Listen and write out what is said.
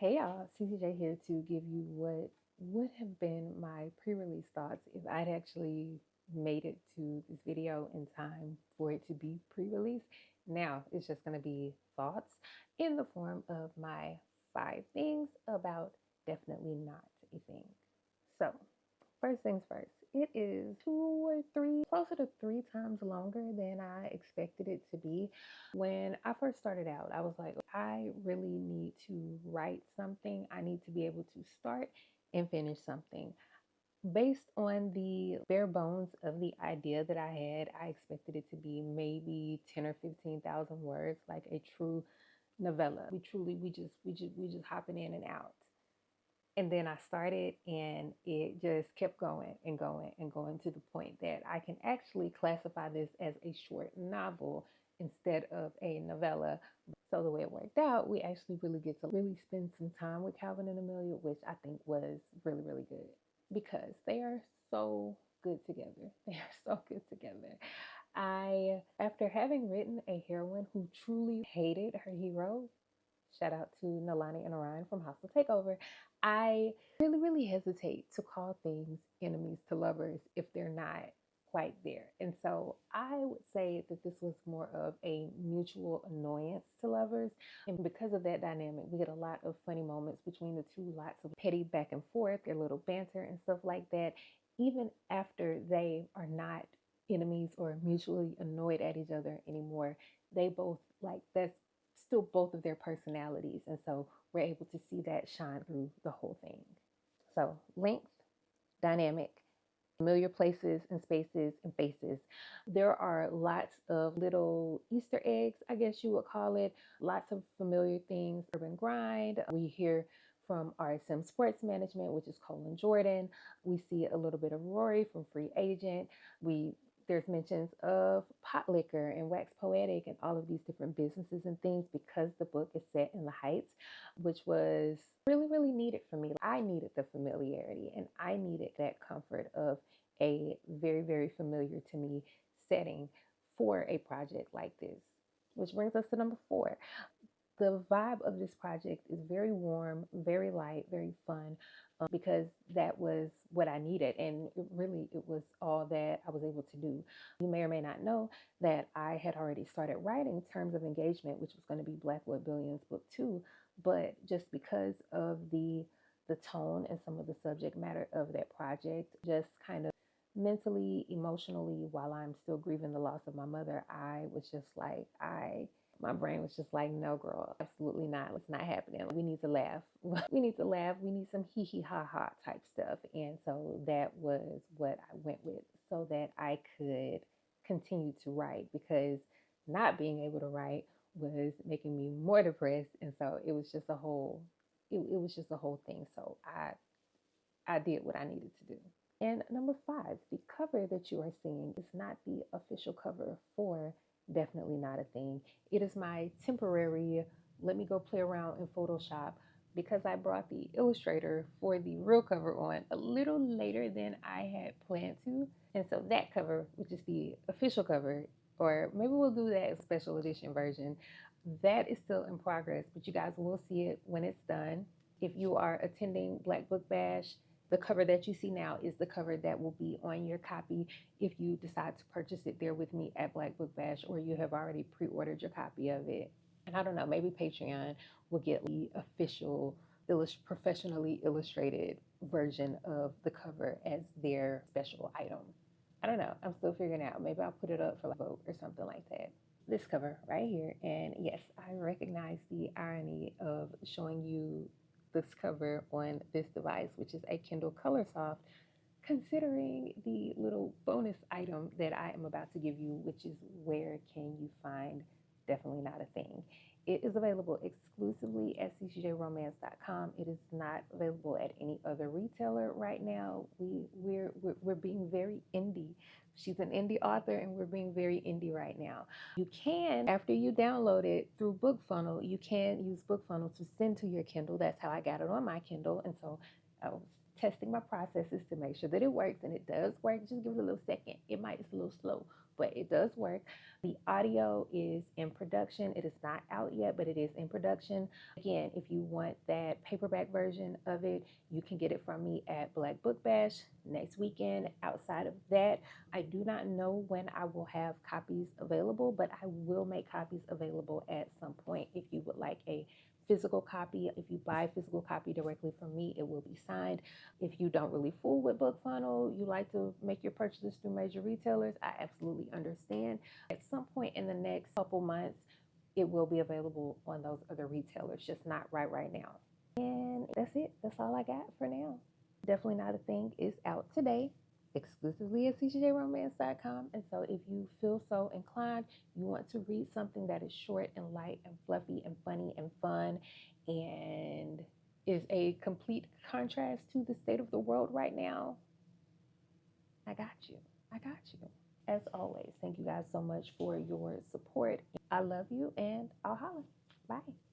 Hey y'all, CCJ here to give you what would have been my pre-release thoughts if I'd actually made it to this video in time for it to be pre-release. Now it's just going to be thoughts in the form of my 5 things about definitely not a thing. So, first things first, it is 2 or 3, closer to 3 times longer than I expected it to be. When I first started out, I was like, I really need to write something. I need to be able to start and finish something. Based on the bare bones of the idea that I had, I expected it to be maybe 10 or 15,000 words, like a true novella. We just hopping in and out. And then I started and it just kept going and going and going to the point that I can actually classify this as a short novel instead of a novella. So the way it worked out, we actually really get to really spend some time with Calvin and Amelia, which I think was really, really good because they are so good together. They are so good together. After having written a heroine who truly hated her hero, shout out to Nalani and Orion from Hostile Takeover, I really, really hesitate to call things enemies to lovers if they're not quite there. And so I would say that this was more of a mutual annoyance to lovers. And because of that dynamic, we get a lot of funny moments between the two, lots of petty back and forth, their little banter and stuff like that, even after they are not enemies or mutually annoyed at each other anymore. They both like that's still both of their personalities. And so we're able to see that shine through the whole thing. So, length, dynamic, familiar places and spaces and faces. There are lots of little Easter eggs, I guess you would call it, lots of familiar things. Urban Grind, we hear from RSM Sports Management, which is Colin Jordan. We see a little bit of Rory from Free Agent. There's mentions of pot liquor and wax poetic and all of these different businesses and things because the book is set in the Heights, which was really, really needed for me. I needed the familiarity and I needed that comfort of a very, very familiar to me setting for a project like this. Which brings us to number 4. The vibe of this project is very warm, very light, very fun, because that was what I needed. And it was all that I was able to do. You may or may not know that I had already started writing Terms of Engagement, which was going to be Blackwood Billions Book 2. But just because of the tone and some of the subject matter of that project, just kind of mentally, emotionally, while I'm still grieving the loss of my mother, I was just like, my brain was just like, no, girl, absolutely not. It's not happening. We need to laugh. We need to laugh. We need some hee hee ha ha type stuff. And so that was what I went with so that I could continue to write because not being able to write was making me more depressed. And so it was just it was just a whole thing. So I did what I needed to do. And number 5, the cover that you are seeing is not the official cover for Definitely Not a Thing. It is my temporary, let me go play around in Photoshop because I brought the illustrator for the real cover on a little later than I had planned to. And so that cover, which is the official cover, or maybe we'll do that special edition version, that is still in progress, but you guys will see it when it's done. If you are attending Black Book Bash, the cover that you see now is the cover that will be on your copy if you decide to purchase it there with me at Black Book Bash, or you have already pre-ordered your copy of it. And I don't know, maybe Patreon will get the official professionally illustrated version of the cover as their special item. I don't know. I'm still figuring out. Maybe I'll put it up for a vote or something like that. This cover right here. And yes, I recognize the irony of showing you this cover on this device, which is a Kindle Colorsoft, considering the little bonus item that I am about to give you, which is where can you find Definitely Not a Thing. It is available exclusively at ccjromance.com. It is not available at any other retailer right now. We're being very indie. She's an indie author, and we're being very indie right now. You can, after you download it through BookFunnel, you can use BookFunnel to send to your Kindle. That's how I got it on my Kindle. And so I was testing my processes to make sure that it works, and it does work. Just give it a little second. It might, it's a little slow but it does work. The audio is in production. It is not out yet, but it is in production. Again, if you want that paperback version of it, you can get it from me at Black Book Bash next weekend. Outside of that, I do not know when I will have copies available, but I will make copies available at some point. If you would like a physical copy, if you buy a physical copy directly from me, it will be signed. If you don't really fool with BookFunnel, you like to make your purchases through major retailers, I absolutely understand. At some point in the next couple months, it will be available on those other retailers, just not right now. And that's it. That's all I got for now. Definitely Not a Thing is out today, exclusively at cjromance.com. And so if you feel so inclined, you want to read something that is short and light and fluffy and funny and fun and is a complete contrast to the state of the world right now, I got you. I got you. As always, thank you guys so much for your support. I love you, and I'll holler. Bye.